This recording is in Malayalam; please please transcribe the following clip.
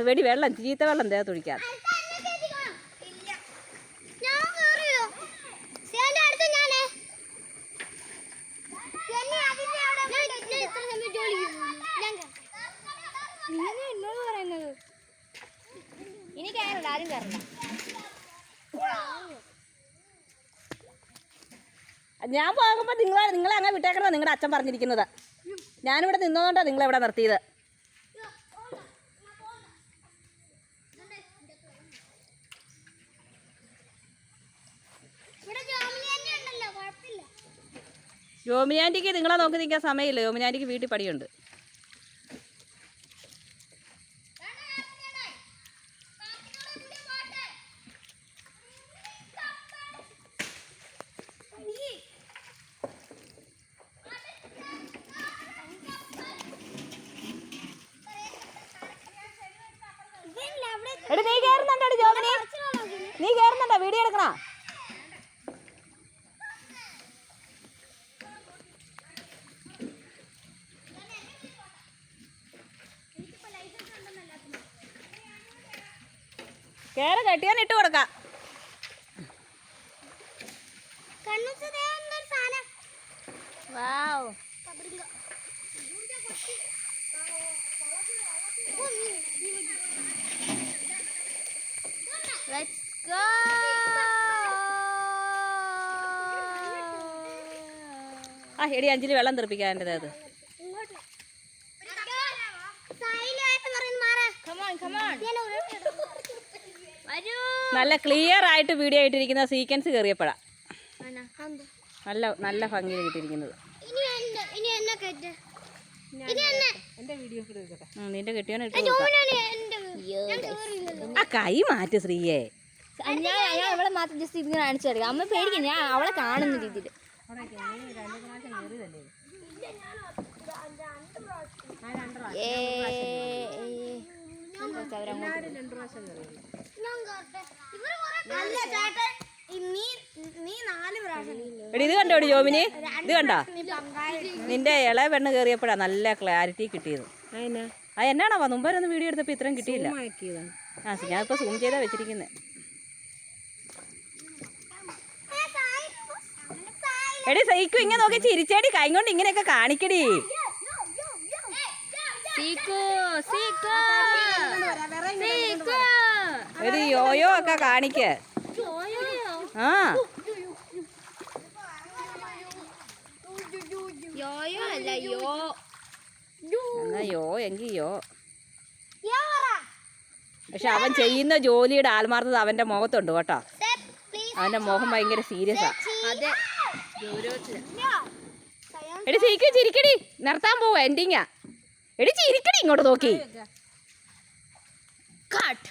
വെടി വെള്ളം ചീത്ത വെള്ളം ദേഹത്ത് ഒഴിക്കാം. എന്നോട് പറയുന്നത് ഇനി കയറണ്ട, ആരും കയറണ്ട. ഞാൻ പോകുമ്പോൾ നിങ്ങളെ അങ്ങനെ വിട്ടേക്കണമെന്ന് നിങ്ങളുടെ അച്ഛൻ പറഞ്ഞിരിക്കുന്നത്. ഞാനിവിടെ നിന്നതുകൊണ്ടാണ് നിങ്ങളെവിടെ നിർത്തിയത്. യോമിനാൻറ്റിക്ക് നിങ്ങളെ നോക്കി നിൽക്കാൻ സമയമില്ല. യോമിനാൻറ്റിക്ക് വീട്ടിൽ പണിയുണ്ട്. എടി നീ കയറുന്നുണ്ടോ ജോമിനി? നീ കയറുന്നുണ്ടോ? വീഡിയോ എടുക്കണോ? കയറി കെട്ടിയാൻ ഇട്ട് കൊടുക്കാം. വാവ്. Let's go. ആ എടി അഞ്ചിൽ വെള്ളം തെറിപ്പിക്കാൻ്റെത് അത്. നല്ല ക്ലിയർ ആയിട്ട് വീഡിയോ ആയിട്ടിരിക്കുന്ന സീക്വൻസ് കയറിയപ്പോഴാ നല്ല ഭംഗിയിൽ കിട്ടിയിരിക്കുന്നത്. നിന്റെ കെട്ടിയോനെ ആ കൈ മാറ്റ് ശ്രീയെ. ഞാൻ അവളെ മാത്രം ജസ്റ്റ് ഇങ്ങനെ കാണിച്ചെടുക്കാം. അമ്മ പേടിക്കും, ഞാൻ അവളെ കാണുന്ന രീതിയിൽ. എടി ഇത് കണ്ടോടി ജോമിനി, ഇത് കണ്ടോ? നിന്റെ ഇളയ പെണ്ണ് കയറിയപ്പോഴാ നല്ല ക്ലാരിറ്റി കിട്ടിയത്. അത് എന്നാണോ മുമ്പൊരൊന്നും വീഡിയോ എടുത്തപ്പോൾ ഇത്രയും കിട്ടിയില്ല. ആ ഞാനിപ്പോൾ സൂം ചെയ്താ വെച്ചിരിക്കുന്നത്. എടി സൈക്കും ഇങ്ങനെ നോക്കി ചിരിച്ചേടി, കൈ കൊണ്ട് ഇങ്ങനെയൊക്കെ കാണിക്കടി. എടി യോയോ ഒക്കെ കാണിക്ക. ആ യോയോ അല്ല യോ. എന്നാ യോ എങ്കിൽ യോ. പക്ഷെ അവൻ ചെയ്യുന്ന ജോലിയുടെ ആത്മാർത്ഥത അവന്റെ മുഖത്തുണ്ട് കേട്ടോ. അവന്റെ മുഖം ഭയങ്കര സീരിയസാ. എടി സീക്ക് ചിരിക്കടി, നിർത്താൻ പോവാ എൻഡിങ്ങാ. എടി ചിരിക്കടി ഇങ്ങോട്ട് നോക്കി. കട്ട്.